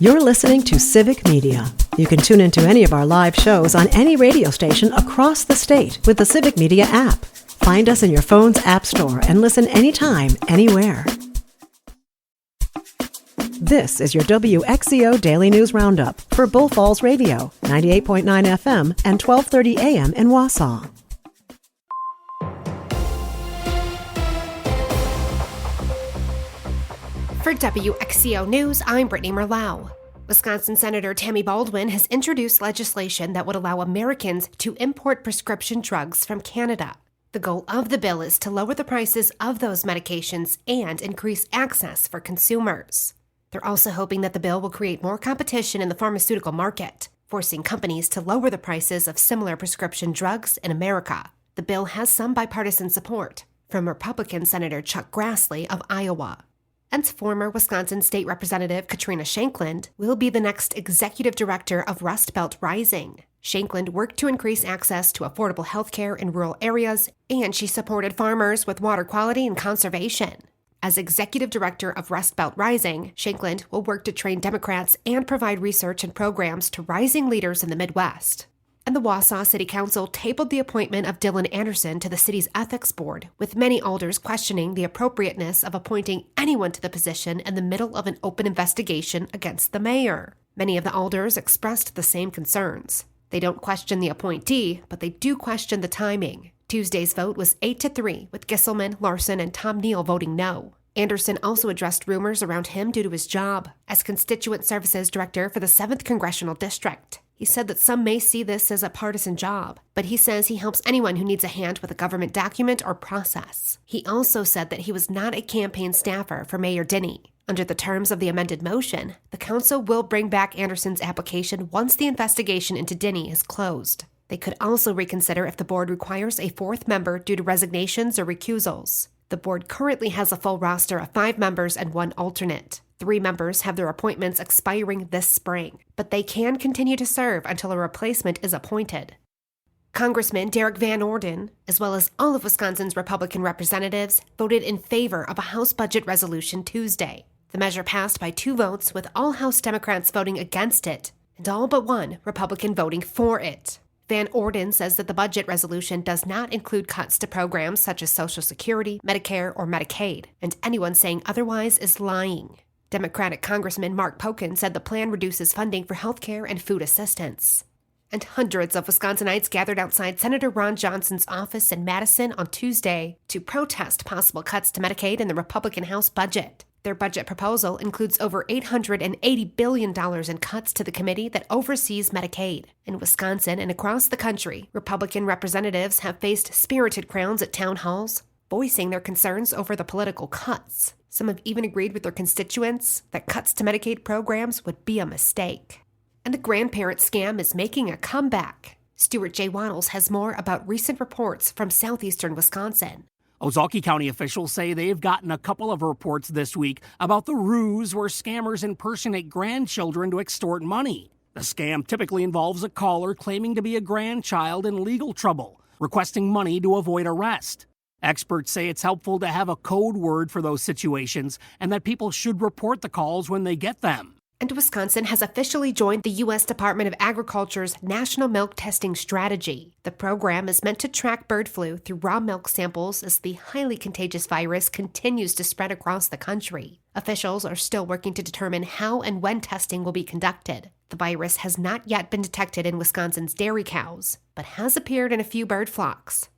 You're listening to Civic Media. You can tune into any of our live shows on any radio station across the state with the Civic Media app. Find us in your phone's app store and listen anytime, anywhere. This is your WXCO Daily News Roundup for Bull Falls Radio, 98.9 FM and 1230 AM in Wausau. For WXCO News, I'm Brittany Merlau. Wisconsin Senator Tammy Baldwin has introduced legislation that would allow Americans to import prescription drugs from Canada. The goal of the bill is to lower the prices of those medications and increase access for consumers. They're also hoping that the bill will create more competition in the pharmaceutical market, forcing companies to lower the prices of similar prescription drugs in America. The bill has some bipartisan support from Republican Senator Chuck Grassley of Iowa. And former Wisconsin State Representative Katrina Shankland will be the next executive director of Rust Belt Rising. Shankland worked to increase access to affordable health care in rural areas, and she supported farmers with water quality and conservation. As executive director of Rust Belt Rising, Shankland will work to train Democrats and provide research and programs to rising leaders in the Midwest. And the Wausau City Council tabled the appointment of Dylan Anderson to the city's ethics board, with many alders questioning the appropriateness of appointing anyone to the position in the middle of an open investigation against the mayor. Many of the alders expressed the same concerns. They don't question the appointee, but they do question the timing. Tuesday's vote was 8-3, with Gisselman, Larson, and Tom Neal voting no. Anderson also addressed rumors around him due to his job as Constituent Services Director for the 7th Congressional District. He said that some may see this as a partisan job, but he says he helps anyone who needs a hand with a government document or process. He also said that he was not a campaign staffer for Mayor Dinny. Under the terms of the amended motion, the council will bring back Anderson's application once the investigation into Dinny is closed. They could also reconsider if the board requires a 4th member due to resignations or recusals. The board currently has a full roster of 5 members and 1 alternate. 3 members have their appointments expiring this spring, but they can continue to serve until a replacement is appointed. Congressman Derek Van Orden, as well as all of Wisconsin's Republican representatives, voted in favor of a House budget resolution Tuesday. The measure passed by 2 votes, with all House Democrats voting against it, and all but 1 Republican voting for it. Van Orden says that the budget resolution does not include cuts to programs such as Social Security, Medicare, or Medicaid, and anyone saying otherwise is lying. Democratic Congressman Mark Pocan said the plan reduces funding for health care and food assistance. And hundreds of Wisconsinites gathered outside Senator Ron Johnson's office in Madison on Tuesday to protest possible cuts to Medicaid in the Republican House budget. Their budget proposal includes over $880 billion in cuts to the committee that oversees Medicaid. In Wisconsin and across the country, Republican representatives have faced spirited crowds at town halls, voicing their concerns over the political cuts. Some have even agreed with their constituents that cuts to Medicaid programs would be a mistake. And the grandparent scam is making a comeback. Stuart J. Waddles has more about recent reports from southeastern Wisconsin. Ozaukee County officials say they've gotten a couple of reports this week about the ruse where scammers impersonate grandchildren to extort money. The scam typically involves a caller claiming to be a grandchild in legal trouble, requesting money to avoid arrest. Experts say it's helpful to have a code word for those situations and that people should report the calls when they get them. And Wisconsin has officially joined the U.S. Department of Agriculture's National Milk Testing Strategy. The program is meant to track bird flu through raw milk samples as the highly contagious virus continues to spread across the country. Officials are still working to determine how and when testing will be conducted. The virus has not yet been detected in Wisconsin's dairy cows, but has appeared in a few bird flocks.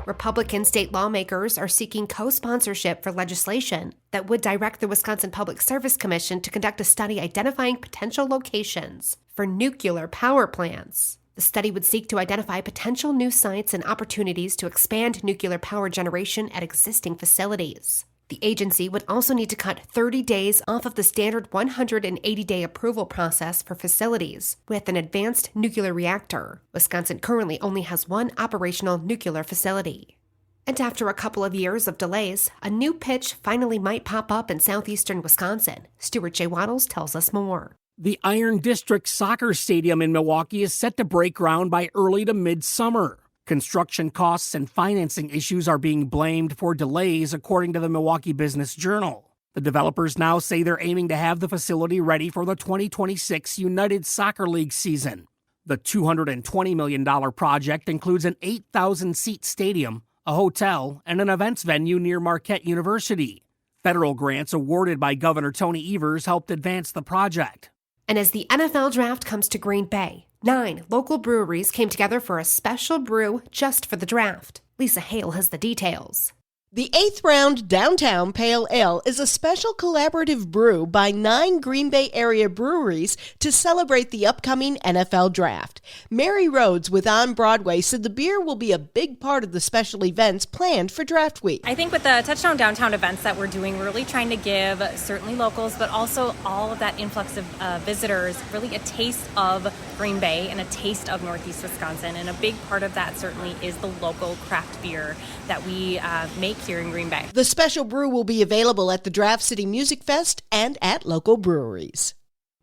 Republican state lawmakers are seeking co-sponsorship for legislation that would direct the Wisconsin Public Service Commission to conduct a study identifying potential locations for nuclear power plants. The study would seek to identify potential new sites and opportunities to expand nuclear power generation at existing facilities. The agency would also need to cut 30 days off of the standard 180-day approval process for facilities with an advanced nuclear reactor. Wisconsin currently only has 1 operational nuclear facility. And after a couple of years of delays, a new pitch finally might pop up in southeastern Wisconsin. Stuart J. Waddles tells us more. The Iron District Soccer Stadium in Milwaukee is set to break ground by early to mid-summer. Construction costs and financing issues are being blamed for delays, according to the Milwaukee Business Journal. The developers now say they're aiming to have the facility ready for the 2026 United Soccer League season. The $220 million project includes an 8,000-seat stadium, a hotel, and an events venue near Marquette University. Federal grants awarded by Governor Tony Evers helped advance the project. And as the NFL draft comes to Green Bay, 9 local breweries came together for a special brew just for the draft. Lisa Hale has the details. The 8th Round Downtown Pale Ale is a special collaborative brew by 9 Green Bay area breweries to celebrate the upcoming NFL Draft. Mary Rhodes with On Broadway said the beer will be a big part of the special events planned for Draft Week. I think with the Touchdown Downtown events that we're doing, we're really trying to give certainly locals, but also all of that influx of visitors, really a taste of Green Bay and a taste of Northeast Wisconsin. And a big part of that certainly is the local craft beer that we make here in Green Bay. The special brew will be available at the Draft City Music Fest and at local breweries.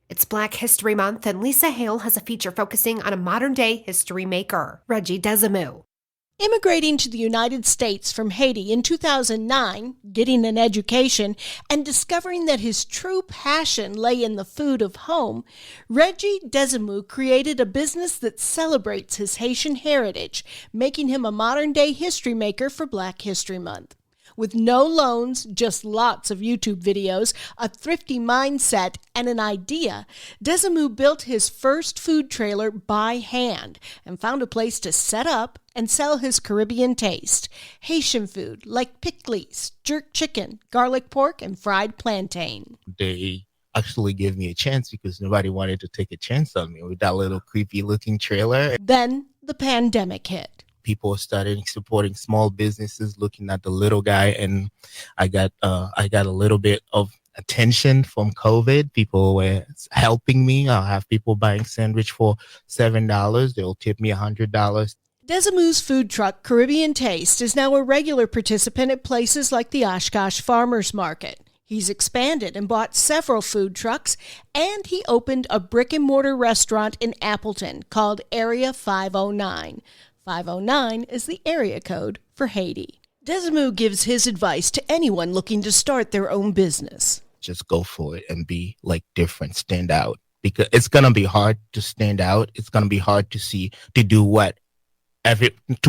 It's Black History Month, and Lisa Hale has a feature focusing on a modern-day history maker, Reggie Desamu. Immigrating to the United States from Haiti in 2009, getting an education, and discovering that his true passion lay in the food of home, Reggie Desamu created a business that celebrates his Haitian heritage, making him a modern-day history maker for Black History Month. With no loans, just lots of YouTube videos, a thrifty mindset, and an idea, Desamu built his first food trailer by hand and found a place to set up and sell his Caribbean taste. Haitian food like pickles, jerk chicken, garlic pork, and fried plantain. They actually gave me a chance because nobody wanted to take a chance on me with that little creepy looking trailer. Then the pandemic hit. People started supporting small businesses, looking at the little guy, and I got a little bit of attention from COVID. People were helping me. I'll have people buying sandwich for $7. They'll tip me $100. Desamu's food truck, Caribbean Taste, is now a regular participant at places like the Oshkosh Farmers Market. He's expanded and bought several food trucks, and he opened a brick-and-mortar restaurant in Appleton called Area 509. 509 is the area code for Haiti. Desamu gives his advice to anyone looking to start their own business. Just go for it and be different, stand out. Because it's going to be hard to stand out. It's going to be hard to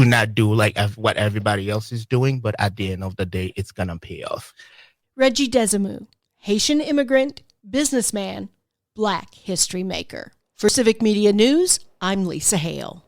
not do what everybody else is doing. But at the end of the day, it's going to pay off. Reggie Desamu, Haitian immigrant, businessman, Black history maker. For Civic Media News, I'm Lisa Hale.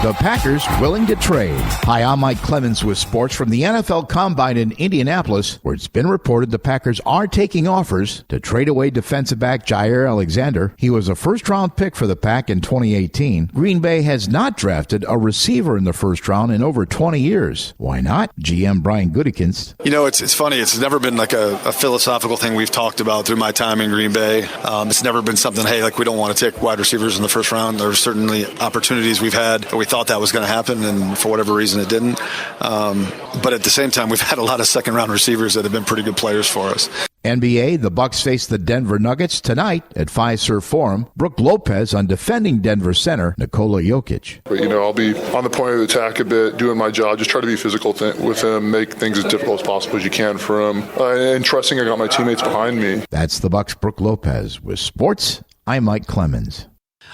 The Packers willing to trade. Hi, I'm Mike Clemens with sports from the NFL Combine in Indianapolis, where it's been reported the Packers are taking offers to trade away defensive back Jair Alexander. He was a first-round pick for the Pack in 2018. Green Bay has not drafted a receiver in the first round in over 20 years. Why not? GM Brian Gutekunst. You know, it's funny. It's never been like a philosophical thing we've talked about through my time in Green Bay. It's never been something, hey, we don't want to take wide receivers in the first round. There's certainly opportunities we've had that we thought that was going to happen, and for whatever reason it didn't. But at the same time, we've had a lot of second-round receivers that have been pretty good players for us. NBA, the Bucks face the Denver Nuggets tonight at Fiserv Forum. Brook Lopez on defending Denver center Nikola Jokic. But, I'll be on the point of attack a bit, doing my job, just try to be physical with him, make things as difficult as possible as you can for him, and trusting I got my teammates behind me. That's the Bucks' Brook Lopez. With sports, I'm Mike Clemens.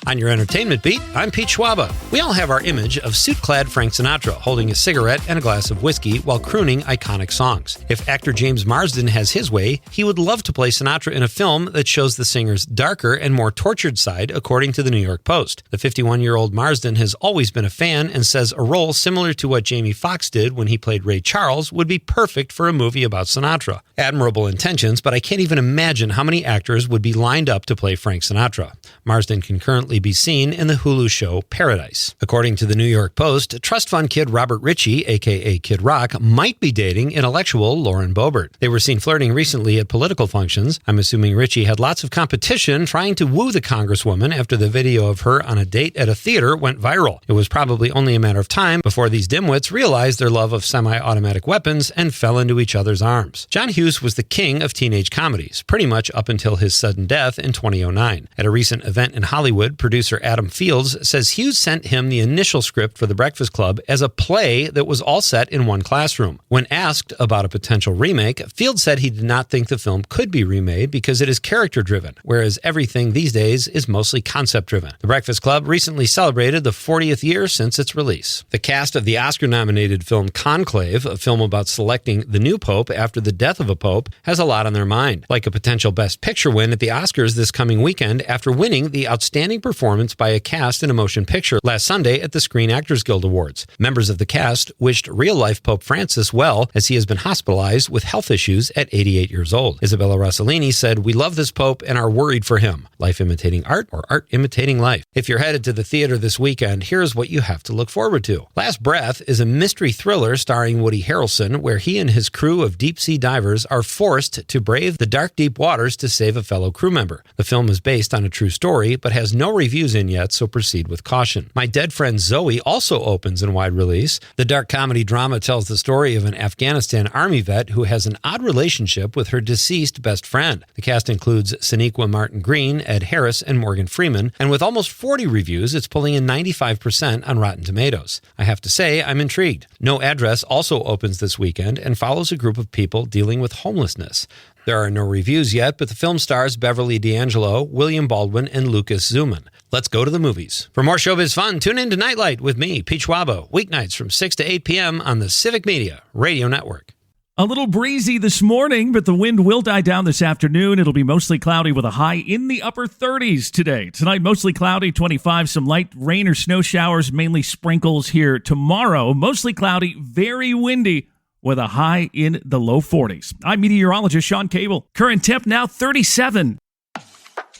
On your entertainment beat, I'm Pete Schwaba. We all have our image of suit-clad Frank Sinatra holding a cigarette and a glass of whiskey while crooning iconic songs. If actor James Marsden has his way, he would love to play Sinatra in a film that shows the singer's darker and more tortured side, according to the New York Post. The 51-year-old Marsden has always been a fan and says a role similar to what Jamie Foxx did when he played Ray Charles would be perfect for a movie about Sinatra. Admirable intentions, but I can't even imagine how many actors would be lined up to play Frank Sinatra. Marsden can currently be seen in the Hulu show Paradise. According to the New York Post, trust fund kid Robert Ritchie, a.k.a. Kid Rock, might be dating intellectual Lauren Boebert. They were seen flirting recently at political functions. I'm assuming Ritchie had lots of competition trying to woo the congresswoman after the video of her on a date at a theater went viral. It was probably only a matter of time before these dimwits realized their love of semi-automatic weapons and fell into each other's arms. John Hughes was the king of teenage comedies, pretty much up until his sudden death in 2009. At a recent event in Hollywood, Hollywood, producer Adam Fields says Hughes sent him the initial script for The Breakfast Club as a play that was all set in one classroom. When asked about a potential remake, Fields said he did not think the film could be remade because it is character-driven, whereas everything these days is mostly concept-driven. The Breakfast Club recently celebrated the 40th year since its release. The cast of the Oscar-nominated film Conclave, a film about selecting the new pope after the death of a pope, has a lot on their mind, like a potential Best Picture win at the Oscars this coming weekend after winning the Outstanding Performance by a Cast in a Motion Picture last Sunday at the Screen Actors Guild Awards. Members of the cast wished real-life Pope Francis well as he has been hospitalized with health issues at 88 years old. Isabella Rossellini said, "We love this pope and are worried for him. Life imitating art or art imitating life." If you're headed to the theater this weekend, here's what you have to look forward to. Last Breath is a mystery thriller starring Woody Harrelson, where he and his crew of deep-sea divers are forced to brave the dark, deep waters to save a fellow crew member. The film is based on a true story, but has no reviews in yet, so proceed with caution. My Dead Friend Zoe also opens in wide release. The dark comedy drama tells the story of an Afghanistan Army vet who has an odd relationship with her deceased best friend. The cast includes Sonequa Martin Green, Ed Harris, and Morgan Freeman, and with almost 40 reviews, it's pulling in 95% on Rotten Tomatoes. I have to say, I'm intrigued. No Address also opens this weekend and follows a group of people dealing with homelessness. There are no reviews yet, but the film stars Beverly D'Angelo, William Baldwin, and Lucas Zuman. Let's go to the movies. For more showbiz fun, tune in to Nightlight with me, Pete Schwabo, weeknights from 6 to 8 p.m. on the Civic Media Radio Network. A little breezy this morning, but the wind will die down this afternoon. It'll be mostly cloudy with a high in the upper 30s today. Tonight, mostly cloudy, 25, some light rain or snow showers, mainly sprinkles here. Tomorrow, mostly cloudy, very windy, with a high in the low 40s. I'm meteorologist Sean Cable. Current temp now 37.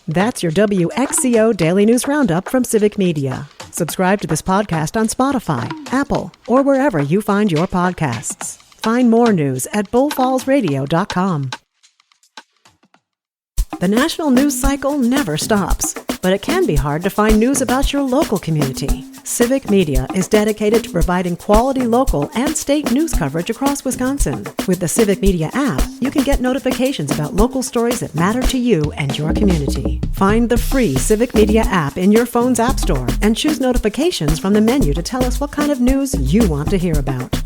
That's your WXCO Daily News Roundup from Civic Media. Subscribe to this podcast on Spotify, Apple, or wherever you find your podcasts. Find more news at bullfallsradio.com. The national news cycle never stops, but it can be hard to find news about your local community. Civic Media is dedicated to providing quality local and state news coverage across Wisconsin. With the Civic Media app, you can get notifications about local stories that matter to you and your community. Find the free Civic Media app in your phone's app store and choose notifications from the menu to tell us what kind of news you want to hear about.